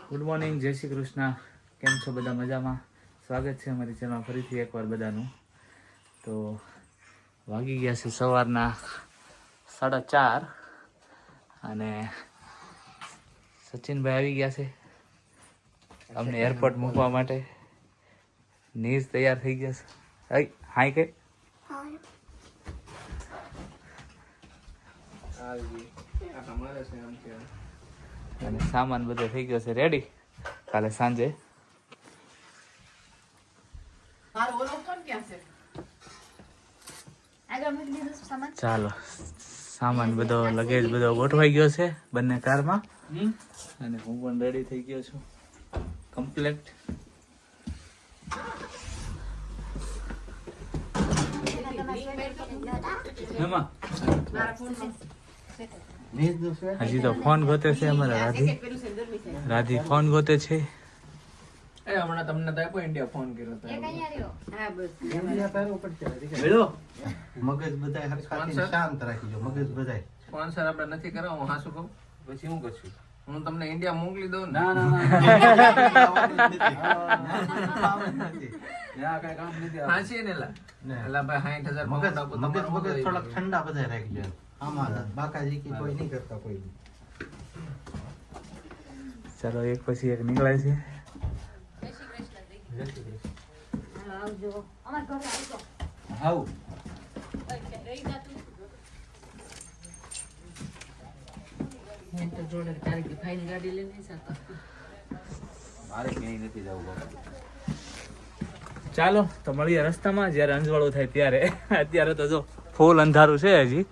Good morning, જય શ્રી કૃષ્ણ. કેમ છો બધા? મજામાં? સ્વાગત છે અમારી ચેનલ ફરીથી એકવાર બધાનું. તો વાગી ગયા છે સવારના 4:30 અને સચિનભાઈ આવી ગયા છે અમને એરપોર્ટ મૂકવા માટે. નીઝ તૈયાર થઈ ગયા છે. હાય કે અને સામાન બધો થઈ ગયો છે રેડી કાલે સાંજે. ચાલો સામાન બધો લગેજ બધો ગોઠવાઈ ગયો છે બંને કારમાં અને હું પણ રેડી થઈ ગયો છું કમ્પ્લીટ. હજી તો ફોન ગોતે છે અમારા રાધી ફોન ગોતે છે. હમણાં તમને તો આપ્યો ઇન્ડિયા ફોન કર્યો હતો. મગજ બધાય હરખાથી શાંત રાખીજો. મગજ બધાય સ્પોન્સર આપણે નથી કરવા. હું હાસું કહું પછી હું કરશું. હું તમને ઇન્ડિયા મોકલી દઉં ને. હાંસી ને લા ભાઈ 60,000 મગજ થોડાક ઠંડા બધાય રાખીજો. આમાં બાકાજી કી કોઈ નહીં કરતા કોઈ. ચાલો એક પછી એક નીકળે છે. ચાલો તો મળીએ રસ્તામાં જયારે અંજવાળું થાય ત્યારે. અત્યારે તો જો ફૂલ અંધારું છે. હજી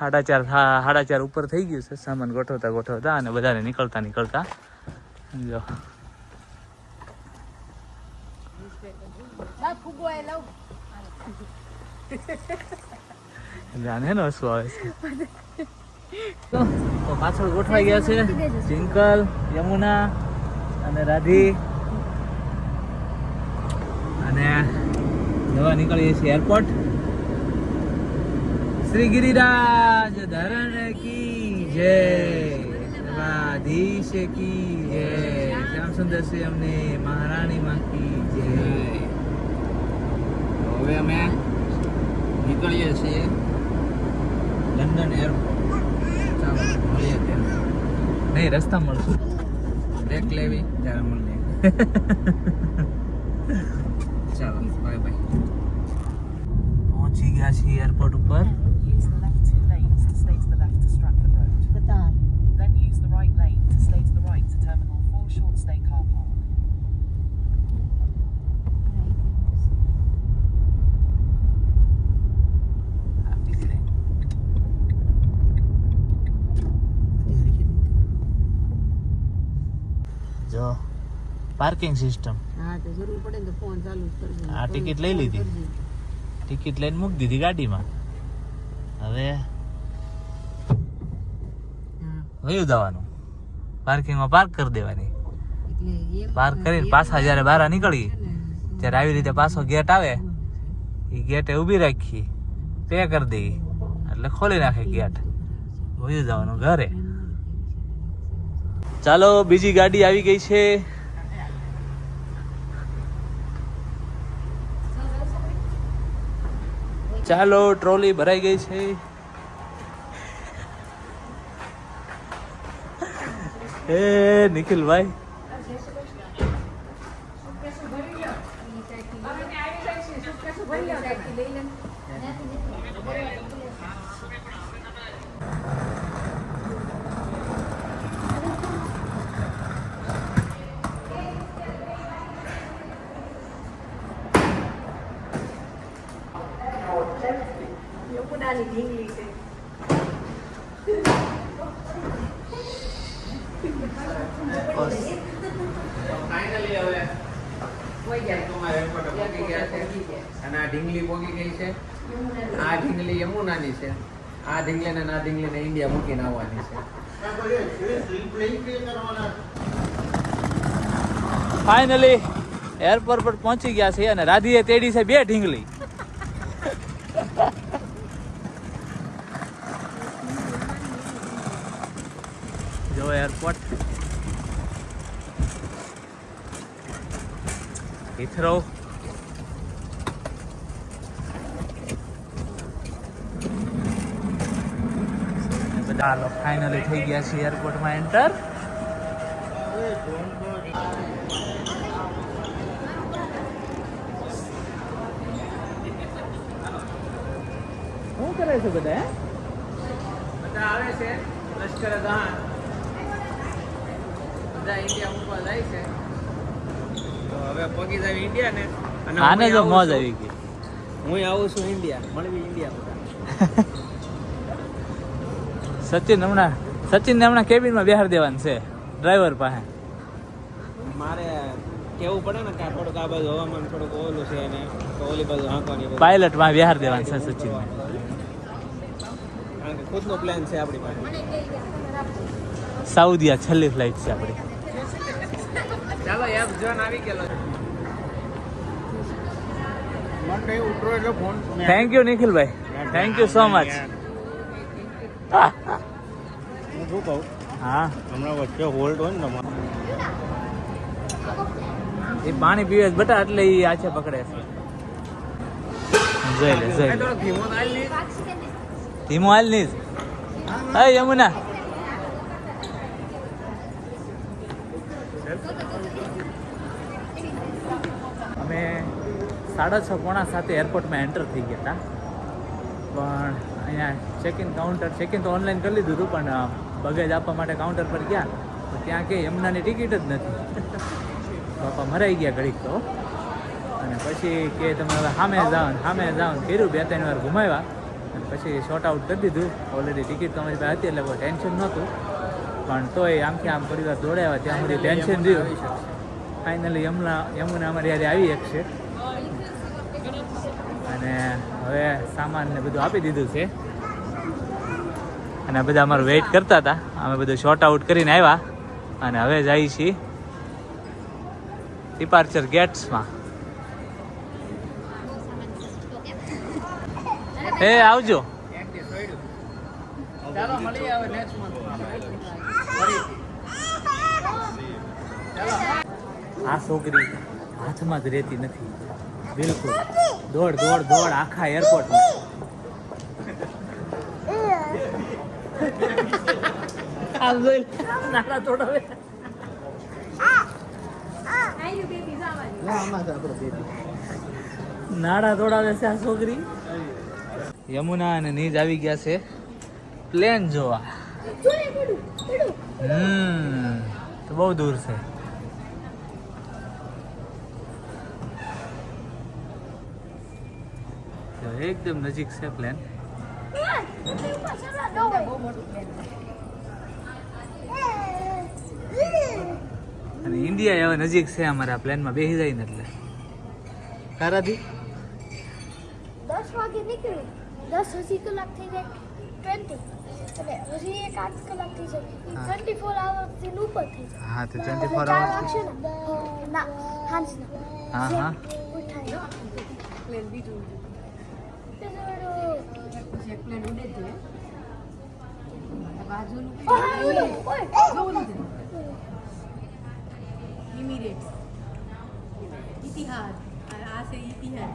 4:30 ઉપર થઈ ગયું છે. સામાન ગોઠવતા અને બધાને નીકળતા જો જાને ને હસવું આવે છે. તો પાછળ ગોઠવાઈ ગયા છે ટ્વિંકલ, યમુના અને રાધી અને દવા નીકળીએ છીએ એરપોર્ટ. શ્રી ગિરિરાજ ધરણ કી જય, રાધીશ કી જય, શ્યામ સુંદર છે અમને મહારાણી માં કી જય. હવે અમે નીકળીએ છીએ લંડન એરપોર્ટ. ચાલો મળીએ ત્યાં. નહીં રસ્તા મળશું. બ્રેક લેવી ત્યારે મળીએ. ચાલો બાય બાય. પહોંચી ગયા છીએ એરપોર્ટ ઉપર. Use the left 2 lanes to stay to the left to Stratford Road. Then use the right lane to stay to the right to Terminal 4 Short Stay Car Park. જો parking system. હા તો જરૂર પડે ને તો phone ચાલુ જ કરજો. આ ટિકિટ લઈ લીધી. ટિકિટ લઈને મૂકી દીધી ગાડીમાં. હવે વયું જવાનું પાર્કિંગમાં પાર્ક કરી દેવાની. પાર્ક કરીને પાછા જ્યારે બહાર નીકળી ત્યારે આવી રીતે પાછો ગેટ આવે એ ગેટે ઊભી રાખી પે કરી દઈ એટલે ખોલી નાખે ગેટ. વયું જવાનું ઘરે. ચાલો બીજી ગાડી આવી ગઈ છે. ચાલો ટ્રોલી ભરાઈ ગઈ છે. એ નિખિલભાઈ ફાઇનલી હવે એરપોર્ટ પહોંચી ગયા છે અને આ ઢીંગલી પહોંચી ગઈ છે. આ ઢીંગલી યમુનાની છે. આ ઢીંગલીને ના ઢીંગલીને ઇન્ડિયા મૂકીને આવવાની છે. ફાઇનલી એરપોર્ટ પર પહોંચી ગયા છે અને રાધીએ તેડી છે 2 ઢીંગલી. જો એરપોર્ટ હિથરો બધા ફાઇનલી થઈ ગયા છે એરપોર્ટમાં એન્ટર. શું કરે છે બધા? બધા આવે છે લશ્કરે દહાણ, બધા ઇન્ડિયા મૂકવા જાય છે. તો હવે પગી જાય ઇન્ડિયા ને. અને આને હું જો આવું મોજ છું. આવી ગઈ. હું આવું છું ઇન્ડિયા, મળવી ઇન્ડિયા બધા. સચિનને હમણાં કેબિનમાં બેહાર દેવાનું છે ડ્રાઈવર પાસે. મારે કેવું પડે ને કે થોડુંક આ બાજુ હવામાન થોડુંક ઓલું છે અને તો ઓલી બાજુ હાંકવાની બધું. પાયલટ માં બેહાર દેવાનું છે સચિનને. કારણ કે ખુદનો પ્લાન છે આપણી પાસે. સાઉદીયા છેલ્લી ફ્લાઇટ છે આપણી. ચાલો એપ જોન આવી ગયેલો છે. મન કઈ ઉતરો એટલે phone. Thank you નિખિલભાઈ, thank you so much. હું શું કહું, હા હમણાં વચ્ચે હોલ્ડ હોય ને તમારે એ પાણી પીવે છે બટા, એટલે એ આછે પકડે છે. જોઈ લે જોઈ લે. થોડોક ધીમો નાલ લી. ધીમો હાલ નહીં. હા યમુના અમે 6:30-6:45 એરપોર્ટમાં એન્ટર થઈ ગયા હતા. પણ અહીંયા ચેક ઇન તો ઓનલાઈન કરી લીધું હતું, પણ બગેજ આપવા માટે કાઉન્ટર પર ગયા તો ત્યાં કે યમુનાની ટિકિટ જ નથી. બાપા મરાઈ ગયા ઘડીક તો. અને પછી કે તમે હવે સામે જાઓ કર્યું, 2-3 વાર ઘુમાવ્યા અને પછી શોર્ટ આઉટ કરી દીધું. ઓલરેડી ટિકિટ તમારી પાસે હતી એટલે કોઈ ટેન્શન નહોતું, પણ તોય આમથી આમ પરિવાર દોડાવ્યા ત્યાં સુધી ટેન્શન રહ્યું. ફાઇનલી યમુના અમારી યારે આવી એક છે અને હવે સામાન ને બધું આપી દીધું છે. અને બધા અમારું વેઇટ કરતા હતા. અમે બધું શોર્ટ આઉટ કરીને આવ્યા અને હવે જઈએ છીએ ડિપાર્ચર ગેટ્સમાં. એ આવજો. ચાલો મળીએ હવે નેક્સ્ટ મંથ. આ છોકરી હાથમાં જ રહેતી નથી બિલકુલ. દોડ આખા એરપોર્ટમાં. નાના દોડાવે. નાડા દોડાવે છે આ છોકરી. યમુના અને નીજ આવી ગયા છે પ્લેન જોવા. તો બહુ દૂર છે. એકદમ નજીક છે પ્લેન. અને ઇન્ડિયા હવે નજીક છે અમારા પ્લેનમાં બેસી જાય ને એટલે. કારાથી 10 વાગે નીકળી 10 હજી કલાક થઈ જાય 20 અને હજી એક 8 કલાક થઈ જાય 24 hours થી ઉપર થઈ જાય. હા તો 24 4 hours. વાગશે ને ના હાંજના હા ઉઠાય પ્લેન બીજું પ્લેન ઉડે છે બાજુનું ઇમિરેટ્સ ઇતિહાદ આ છે ઇતિહાદ.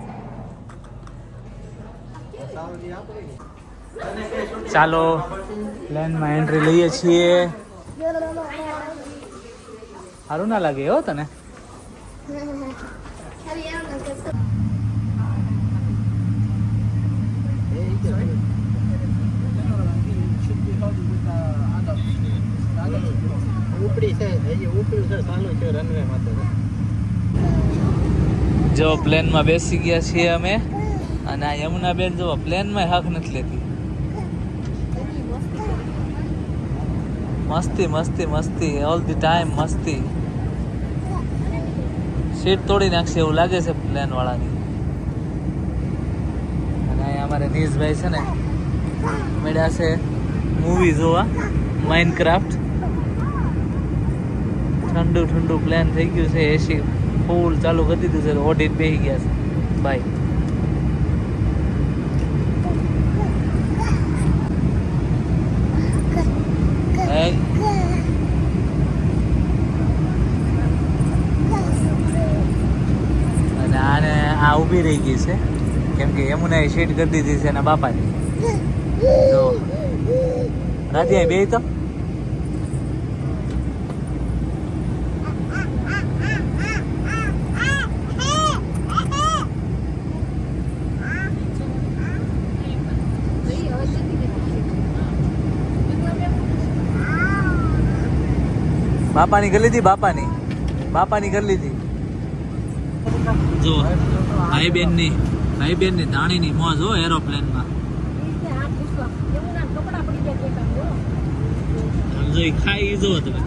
ચાલો પ્લેનમાં એન્ટ્રી લઈએ છીએ. સારું ના લાગે હો તને? ઉપડી છે, હજી ઉપડી છે, ચાલુ છે રનવે માટે. જો પ્લેનમાં બેસી ગયા છીએ અમે અને આ યમુના બેન જો પ્લેનમાં હક નથી લેતી. મસ્તી મસ્તી મસ્તી ઓલ ધી ટાઈમ મસ્તી. સીટ તોડી નાખશે એવું લાગે છે પ્લેન વાળાની. અને અહીંયા અમારે નીશભાઈ છે ને મળ્યા છે મૂવી જોવા માઇનક્રાફ્ટ. ઠંડુ પ્લેન થઈ ગયું છે. એસી ફૂલ ચાલુ કરી દીધું છે. ઓડિટ બેસી ગયા છે બાય. આ ઊભી રહી ગઈ છે કેમ કે યમુનાએ સીટ કરી દીધી છે એના બાપાની. જો રાધી બે તો બાપાની કરી લીધી, બાપાની કરી લીધી. જો ભાઈ બેન ની ધાણીની મોજ હો એરોપ્લેનમાં. જો ઈ ખાઈ જો તમે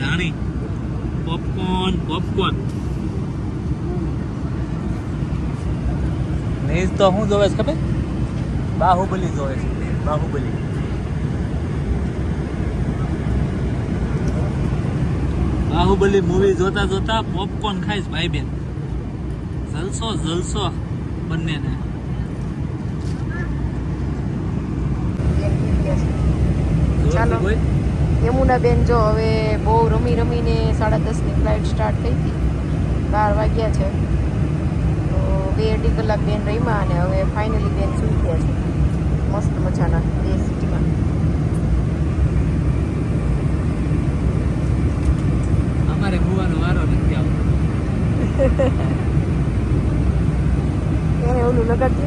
ધાણી પોપકોર્ન નહીં તો હું જોવે છે ખબર? બાહુબલી જોવે છે, બાહુબલી મૂવી જોતા જોતા પોપકોર્ન ખાઈશ ભાઈ બેન. જલસો બંનેને. ચાલો યમુના બેન જો હવે બહુ રમીને 10:30 ની ફ્લાઇટ સ્ટાર્ટ થઈ હતી. 12 વાગ્યા છે તો 2-2.5 કલાક બેન રમ્યા અને હવે ફાઇનલી બેન સૂઈ ગયા છે મસ્ત મજાના બે સિટીમાં. અમારે હોવાનો વારો નથી આવતો. એને ઓલું લગાડજે.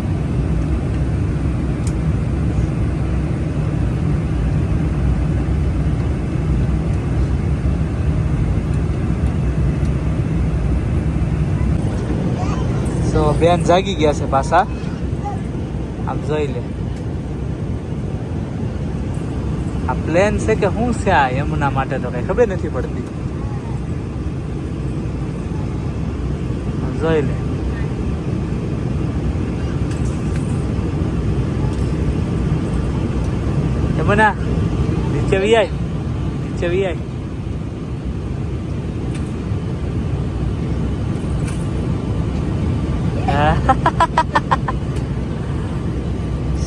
તો બેન જાગી ગયા છે પાછા. આમ જોઈ લે આ પ્લેન છે કે શું છે આ યમુના માટે તો કઈ ખબર નથી પડતી. જોઈ લે યમુના નીચે વી આય.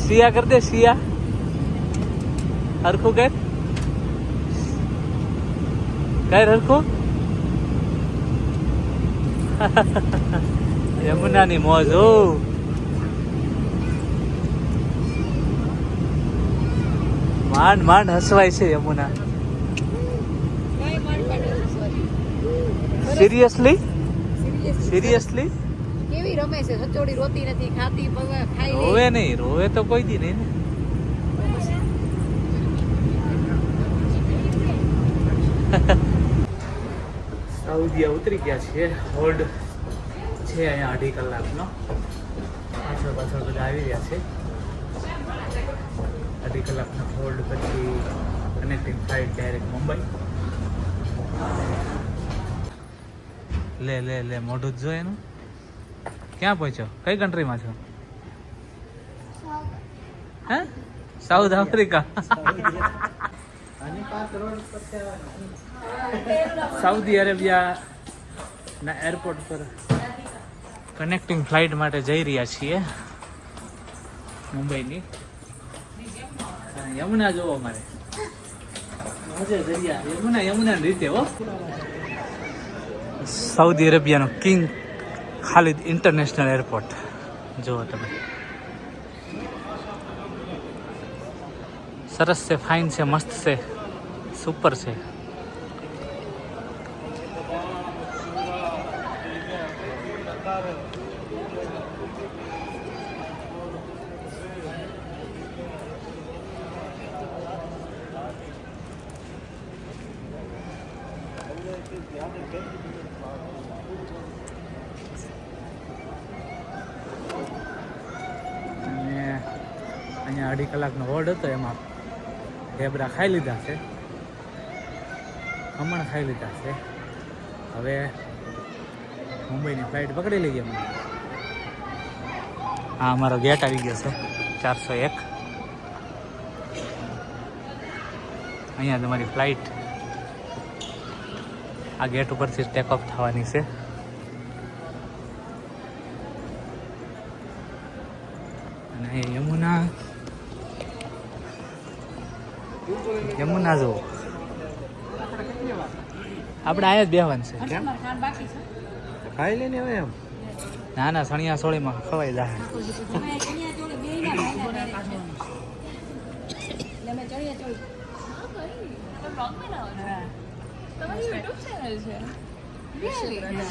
સિયા કર દે સિયા હરખું કર હરખું. યમુનાની મોજ હો. માંડ હસવાય છે યમુના. સિરિયસલી કેવી રમે છે સચોડી, રોતી નથી, ખાતી ખાઈ લે. રોવે નહીં, રોવે તો કોઈ દી નહીં ને. સાઉદીયા ઉતરી ગયા છે. હોલ્ડ છે અહીંયા 2.5 કલાકનો. પાછળ બધા આવી રહ્યા છે. 2.5 કલાકનો હોલ્ડ પછી કનેક્ટિંગ ફ્લાઇટ ડાયરેક્ટ મુંબઈ. લે મોઢું જ જો એનું. ક્યાં પહોંચ્યો? કઈ કન્ટ્રીમાં છો? હે? South Africa. સાઉદી અરેબિયા ના એરપોર્ટ પર કનેક્ટિંગ ફ્લાઇટ માટે જઈ રહ્યા છીએ મુંબઈની. યમુના જોવો મારે યમુના રીતે હો. સાઉદી અરેબિયાનો કિંગ ખાલિદ ઇન્ટરનેશનલ એરપોર્ટ જુઓ તમે. સરસ છે, ફાઇન છે, મસ્ત છે, સુપર છે. અહીંયા 2.5 કલાકનો હોલ્ડ હતો, એમાં ઢેબરા ખાઈ લીધા છે, ખમણ ખાઈ લીધા છે. હવે મુંબઈની ફ્લાઇટ પકડી લઈએ અમે. હા, અમારો ગેટ આવી ગયો છે 401. અહીંયા તમારી ફ્લાઇટ આ ગેટ ઉપરથી ટેક ઓફ થવાની છે. અને યમુના જુઓ, આપણે આયા જ બેહવાનું છે. ખાઈ લે ને હવે એમ નાના સણિયા સોળીમાં ખવાઈ જાય.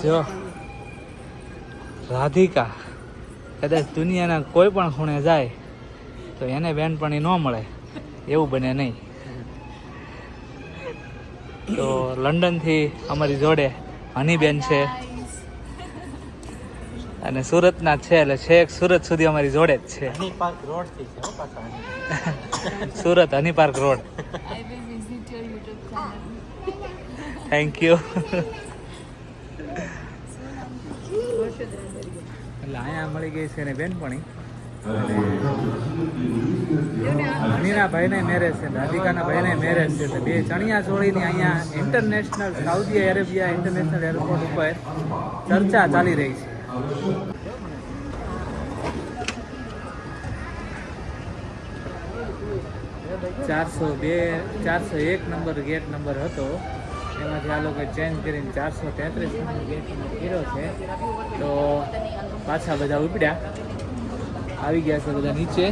જો રાધિકા કદાચ દુનિયાના કોઈ પણ ખૂણે જાય તો એને બેનપણી ન મળે એવું બને નહીં. તો લંડનથી અમારી જોડે હનીબેન છે અને સુરતના જ છે એટલે છેક સુરત સુધી અમારી જોડે જ છે. હની પાર્ક રોડ થી છે હો પાછા સુરત હની પાર્ક રોડ. Thank you. એટલે અહીંયા મળી ગઈ છે ને બેનપણી. હનીના ભાઈને મેરેજ છે, રાધિકાના ભાઈને મેરેજ છે. તો બે ચણિયા ચોળીની અહીંયા international Saudi Arabia international airport ઉપર ચર્ચા ચાલી રહી છે. ચારસો એક નંબર ગેટ નંબર હતો, એમાંથી આ લોકો ચેન્જ કરીને 433 નંબર ગેટ નંબર કર્યો છે. તો પાછા બધા ઉપડ્યા, આવી ગયા છે બધા નીચે.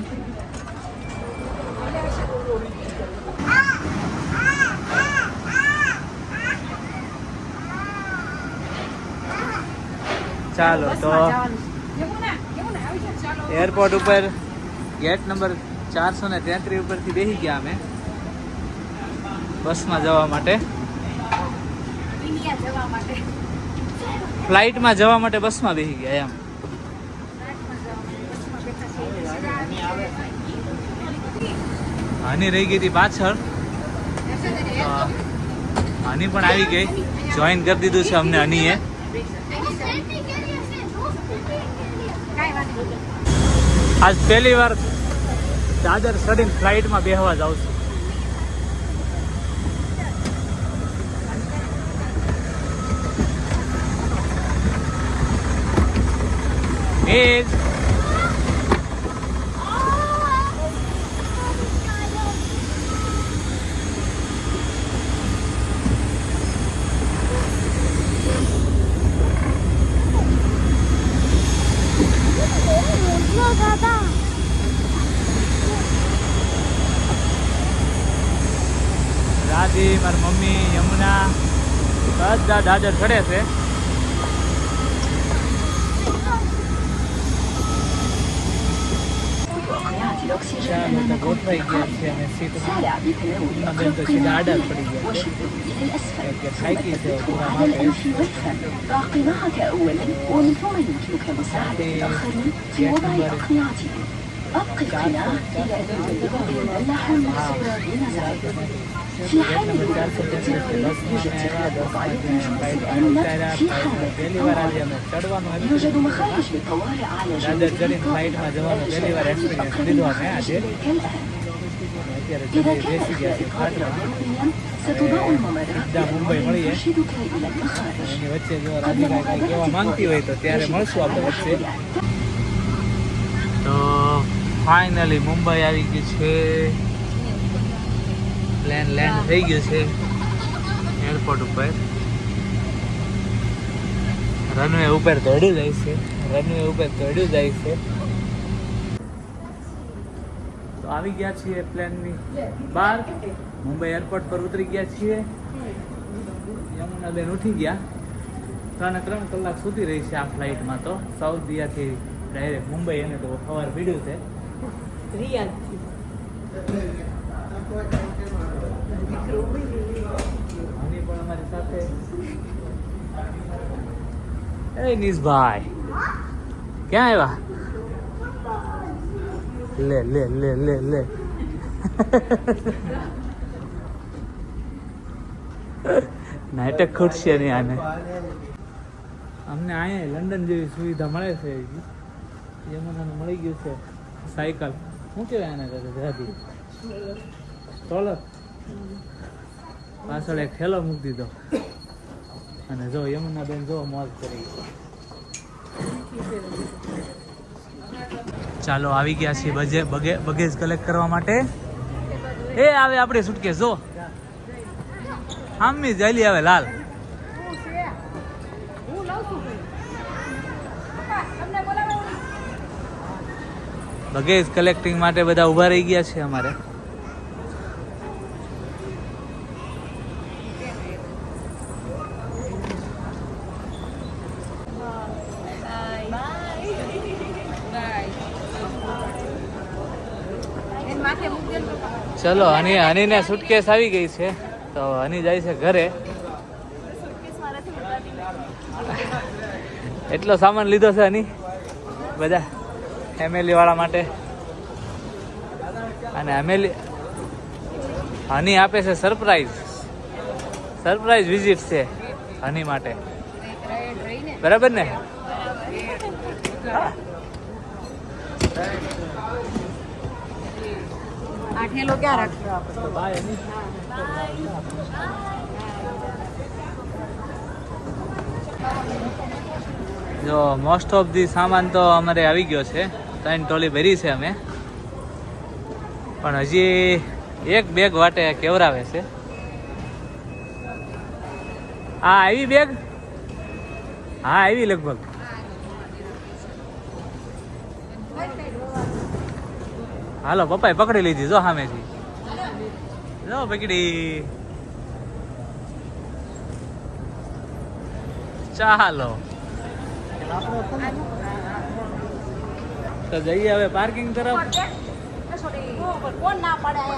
ચાલો તો એરપોર્ટ ઉપર ગેટ નંબર 433 ઉપરથી બેસી ગયા અમે બસમાં જવા માટે. ફ્લાઇટમાં જવા માટે બસમાં બેસી ગયા એમ. હની રહી ગઈ હતી પાછળ, હની પણ આવી ગઈ, જોઈન કરી દીધું છે અમને હનીએ. આજ પહેલી વાર દાદર ચડીને ફ્લાઇટમાં બેસવા જાઉં છું. રાધી, મારી મમ્મી, યમુના બધા દાદર ચડે છે. ચાલો તો ગોઠવાઈ ગયા છે અમે સીટમાં. બેન તો સીધા આડા પડી ગયા છે, થાકી છે પૂરા માટે. પહેલી વાર આજે અમે ચડવાનું દાદર ચડીને ફ્લાઇટમાં જવાનું પહેલી વાર એક્સપિરિયન્સ લીધો અમે આજે. અત્યારે બેસી ગયા છે ફ્લાઇટમાં, સીધા મુંબઈ મળીએ. એની વચ્ચે જો રાધિકા કાંઈ કહેવા માંગતી હોય તો ત્યારે મળશું આપણે વચ્ચે. તો ફાઇનલી મુંબઈ આવી ગયું છે, પ્લેન લેન્ડ થઈ ગયું છે એરપોર્ટ ઉપર. રનવે ઉપર દોડ્યું જાય છે, રનવે ઉપર દોડ્યું જાય છે. તો આવી ગયા છીએ પ્લેનની બહાર, મુંબઈ એરપોર્ટ પર ઉતરી ગયા છીએ. યમુના બેન ઉઠી ગયા, 3 કલાક સુધી રહી છે આ ફ્લાઇટમાં. તો સાઉદીયાથી ડાયરેક્ટ મુંબઈ, એને તો સવાર પીડ્યું છે રિયાદથી. હની પણ અમારી સાથે. એ નીશભાઈ ક્યાં આવ્યા? લે લે લે લે લે નાટક ખૂટશે નહીં આને. અમને અહીંયા લંડન જેવી સુવિધા મળે છે. યમુનાને મળી ગયું છે સાયકલ, શું કહેવાય આને દાદી? સ્ટ્રોલર. પાછળ એક ઠેલો મૂકી દીધો અને જો યમુના બેન જો મોજ કરી. ચાલો આવી ગયા છીએ બગેજ કલેક્ટ કરવા માટે. એ આવે આપણે સુટકેસ જો આમની જલી આવે લાલ. બગેજ કલેક્ટિંગ માટે બધા ઊભા રહી ગયા છે અમારે. ચલો હનીને સુટકેસ આવી ગઈ છે તો હની જાય છે ઘરે. એટલો સામાન લીધો છે હની બધા ફેમિલી વાળા માટે. અને હની આપે છે સરપ્રાઈઝ વિઝિટ છે હની માટે, બરાબર ને? આઠેલો ક્યાં રાખ્યો? જો મોસ્ટ ઓફ ધી સામાન તો અમારે આવી ગયો છે. 3 ટ્રોલી ભરી છે અમે, પણ હજી એક બેગ વાટે કેવરાવે છે. હા આવી બેગ, હા આવી લગભગ. હાલો પપ્પાએ પકડી લીધી જો સામેથી, જો પકડી. ચાલો તો જઈએ હવે પાર્કિંગ તરફ.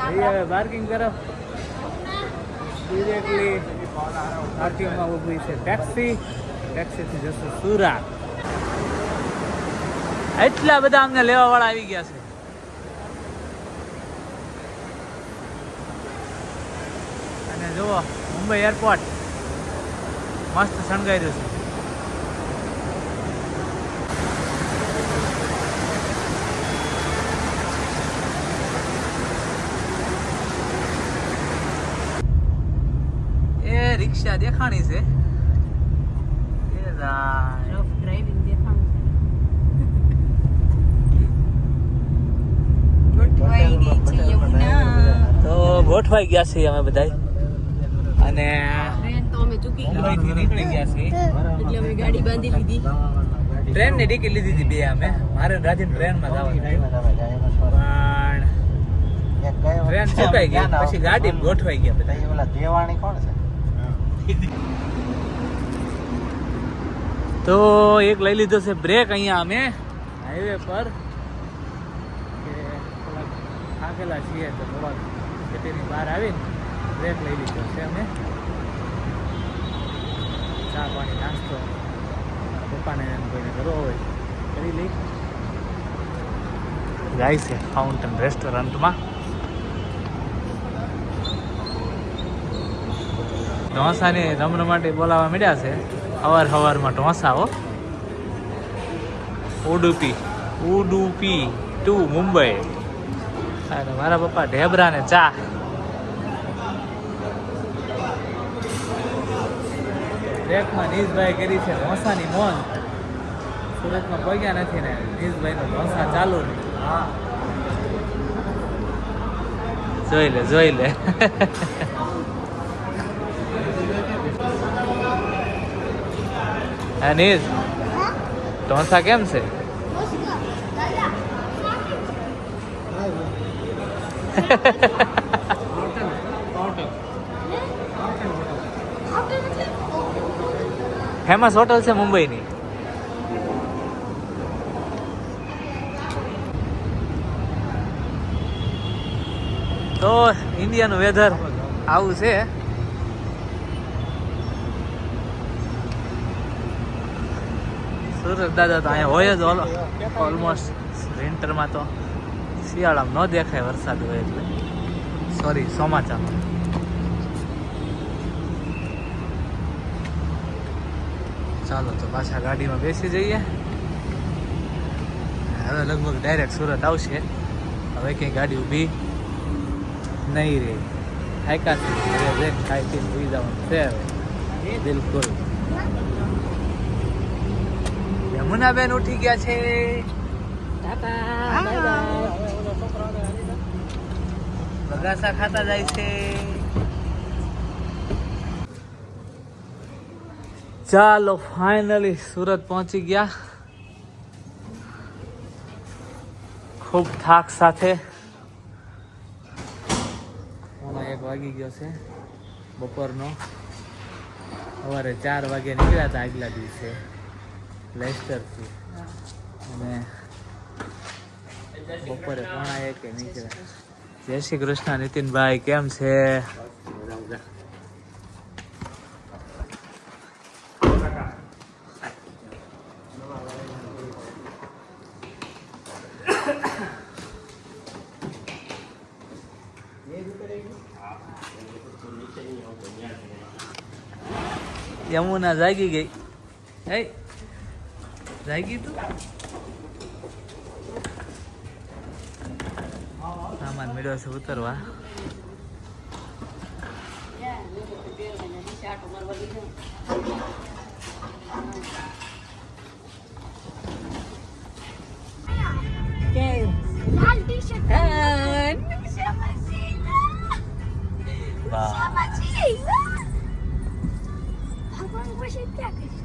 જઈએ હવે પાર્કિંગ તરફ. ડિરેક્ટલી પાર્કિંગમાં ઊભી છે ટેક્સી. ટેક્સીથી જશું સુરત. એટલા બધા અમને લેવા વાળા આવી ગયા છે. અને જુઓ મુંબઈ એરપોર્ટ મસ્ત શણગાર્યું છે. રિક્ષા દેખાણી છે. તો ગોઠવાઈ ગયા છીએ અમે બધા, અને મુંબઈથી નીકળી ગયા છીએ. ગાડી બાંધી લીધી. ટ્રેન ની ટિકિટ લીધી હતી 2 અમે. મારે રાજન ટ્રેનમાં જવાનું પણ ટ્રેન ચૂકાઈ ગઈ. પછી ગાડી ગોઠવાઈ ગયા બધા. દેવાણી કોણ છે? તો એક લઈ લીધો છે બ્રેક અહીંયા અમે હાઈવે પર, કે થોડાક થાકેલા છીએ તો થોડાક સિટીની બહાર આવીને બ્રેક લઈ લીધો છે અમે. ચા પાણી નાસ્તો પપ્પાને કોઈને કરવો હોય કરી લઈ. જાય છે ફાઉન્ટેન રેસ્ટોરન્ટમાં. ઢોસાની રમરમાટી બોલાવવા મળ્યા છે. સવારમાં ઢોસા હો. ઉડુપી ટુ મુંબઈ. અને મારા પપ્પા ઢેબરા ને ચા. ટ્રેકમાં નીશભાઈ કરી છે ઢોસાની મોન. સુરતમાં પગ્યા નથી ને નીશભાઈનો ઢોસા ચાલુ ને. જોઈ લે નીશ ઢોસા કેમ છે? ફેમસ હોટલ છે મુંબઈની. તો ઇન્ડિયાનું વેધર આવું છે. સુરત દાદા તો અહીંયા હોય જ ઓલમોસ્ટ. વિન્ટરમાં તો શિયાળામાં ન દેખાય વરસાદ હોય એટલે. સોરી ચોમાસામાં. ચાલો તો પાછા ગાડીમાં બેસી જઈએ. હવે લગભગ ડાયરેક્ટ સુરત આવશે. હવે ક્યાંય ગાડી ઊભી નહીં રહે. હાઈકાથી ઘરે જઈને ખાઈ પીને સુઈ જવાનું છે હવે બિલકુલ. યમુનાબેન ઉઠી ગયા છે. બગાસા ખાતા જાય છે. ચાલો ફાઇનલી સુરત પહોંચી ગયા. ખૂબ થાક સાથે 1 વાગી ગયો છે બપોરનો. સવારે 4 વાગે નીકળ્યા હતા આગલા દિવસે લેસ્ટરથી અને બપોરે 1:30 નીકળ્યા. જય શ્રી કૃષ્ણ નીતિનભાઈ, કેમ છે? યમુના જાગી ગઈ. હે જાગી તું? સામાન મળ્યો છે ઉતરવા. લાલ ટી શર્ટ વાહ ભગવાન પછી ક્યાં કરીશ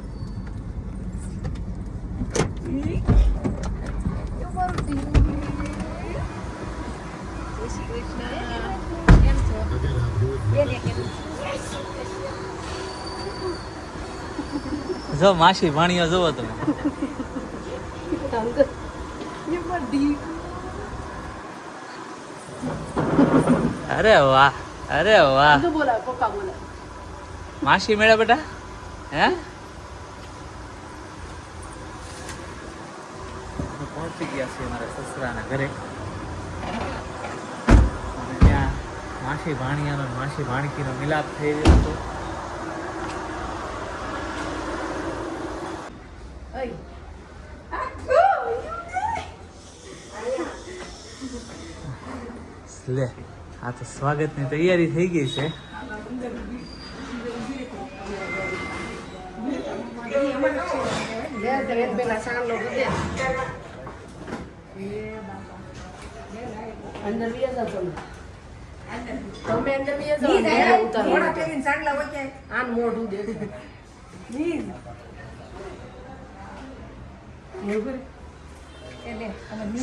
જો માસી ભાણીઓ જોવો તમે. અરે વાહ, અરે વાહ. માસી મેળા બેટા. હે પહોંચી ગયા છે મારા સસરાના ઘરે અને ત્યાં માસી ભાણિયાનો અને માસી ભાણકીનો મિલાપ થઈ રહ્યો હતો. લે આ તો સ્વાગતની તૈયારી થઈ ગઈ છે.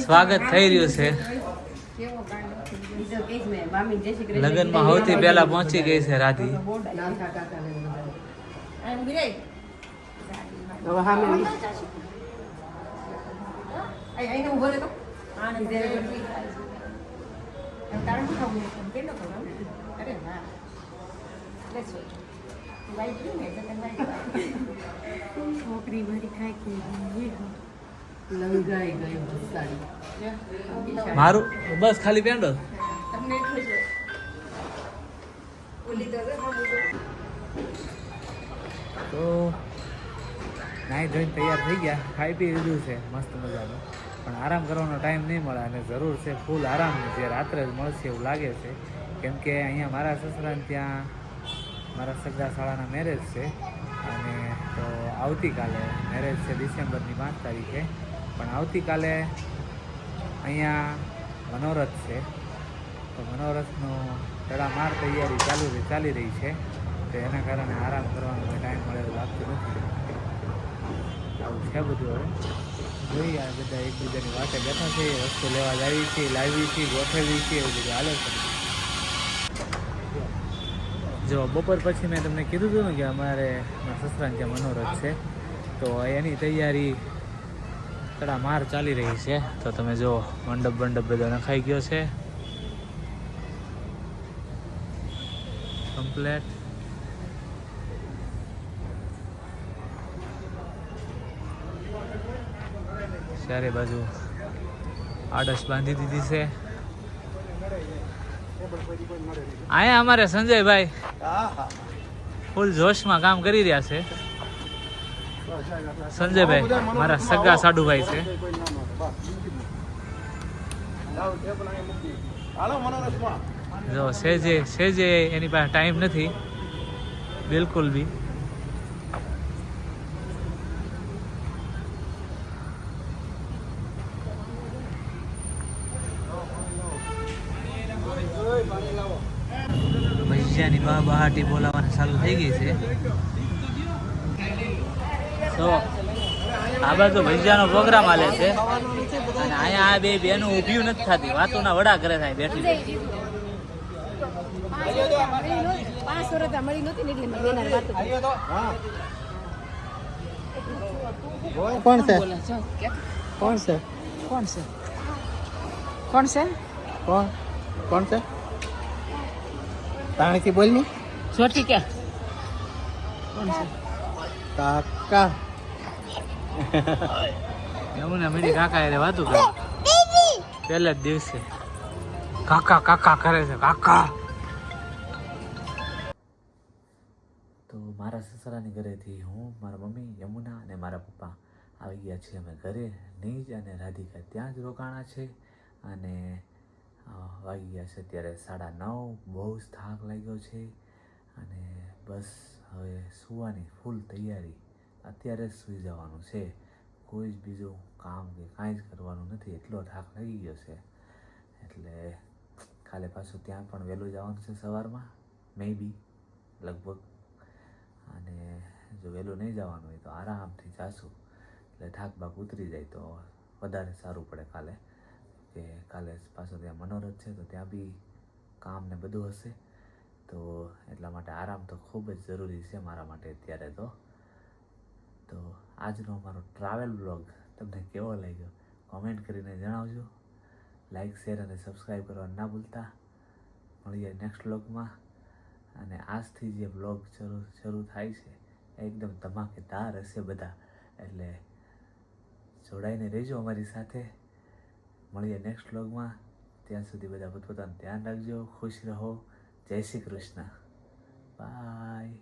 સ્વાગત થઈ રહ્યું છે. લગ્નમાં સૌથી પહેલા પહોંચી ગઈ છે રાધી. છોકરી મારી ખાઈ મારું બસ ખાલી પેન્ડો. તો નાઈ ધોઈને તૈયાર થઈ ગયા, ખાઈ પી લીધું છે મસ્ત મજાનું, પણ આરામ કરવાનો ટાઈમ નહીં મળે અને જરૂર છે ફૂલ આરામની, જે રાત્રે જ મળશે એવું લાગે છે. કેમ કે અહીંયા મારા સસરાને ત્યાં મારા સગા શાળાના મેરેજ છે અને તો આવતીકાલે મેરેજ છે ડિસેમ્બરની 5 તારીખે, પણ આવતીકાલે અહીંયા મનોરથ છે. તો મનોરથનું તડામાર તૈયારી ચાલી રહી છે, તો એના કારણે આરામ કરવાનો ટાઈમ મળે એવું લાગતું નથી. આવું છે બધું. હવે જોઈએ આ બધા એકબીજાની વાતે બેઠા છે, વસ્તુ લેવા લાવી છે, લાવી છે, ગોઠવી છે, એવું બધું હાલે છે. જો બપોર પછી મેં તમને કીધું હતું ને કે અમારે મારા સસરાને ત્યાં મનોરથ છે, તો એની તૈયારી તડામાર ચાલી રહી છે. તો તમે જો મંડપ બધો નખાઈ ગયો છે કમ્પ્લેટ. ચારે બાજુ આડસ બાંધી દીધી છે. અહીંયા અમારે સંજયભાઈ ફૂલ જોશમાં કામ કરી રહ્યા છે. સંજયભાઈ મારા સગા સાડુભાઈ છે. જો સેજે એની પાસે ટાઈમ નથી બિલકુલ બી. ભજીયાની બહાટી બોલાવવાની ચાલુ થઈ ગઈ છે. તો આ બાજુ ભજીયાનો પ્રોગ્રામ હાલે છે અને અહીંયા આ બે બેનું ઊભી નથી થતી, વાતોના વડા કરે છે બેઠી બેઠી. કોણ છે કોણ છે કોણ છે કોણ છે કોણ કોણ છે તાણીથી બોલ ની છોટી ક્યાં કોણ છે કાકા એવું ને મીડી કાકા એટલે વાતું કરે પહેલા જ દિવસે કાકા કાકા કરે છે કાકા. તો મારા સસરાની ઘરેથી હું, મારા મમ્મી યમુના અને મારા પપ્પા આવી ગયા છીએ અમે ઘરે. નીજ અને રાધિકા ત્યાં જ રોકાણા છે અને વાગી ગયા છે અત્યારે 9:30. બહુ જ થાક લાગ્યો છે અને બસ હવે સૂવાની ફૂલ તૈયારી. અત્યારે જ સૂઈ જવાનું છે, કોઈ જ બીજું કામ કે કાંઈ જ કરવાનું નથી, એટલો થાક લાગી ગયો છે. એટલે કાલે પાછું ત્યાં પણ વહેલું જવાનું છે સવારમાં, મે બી લગભગ. અને જો વહેલું નહીં જવાનું હોય તો આરામથી જાશું, એટલે થાક બાક ઉતરી જાય તો વધારે સારું પડે કાલે. કે કાલે પાછું ત્યાં મનોરથ છે તો ત્યાં બી કામ ને બધું હશે, તો એટલા માટે આરામ તો ખૂબ જ જરૂરી છે મારા માટે અત્યારે તો. તો આજનો અમારો ટ્રાવેલ બ્લોગ તમને કેવો લાગ્યો કોમેન્ટ કરીને જણાવજો. લાઈક, શેર અને સબસ્ક્રાઈબ કરવાનું ના ભૂલતા. મળીએ નેક્સ્ટ બ્લોગમાં. અને આજથી જે બ્લોગ શરૂ થાય છે એકદમ ધમાકેદાર હશે બધા, એટલે જોડાઈને રહેજો અમારી સાથે. મળીએ નેક્સ્ટ બ્લોગમાં. ત્યાં સુધી બધા પોતપોતાનું ધ્યાન રાખજો, ખુશ રહો. જય શ્રી કૃષ્ણ. બાય.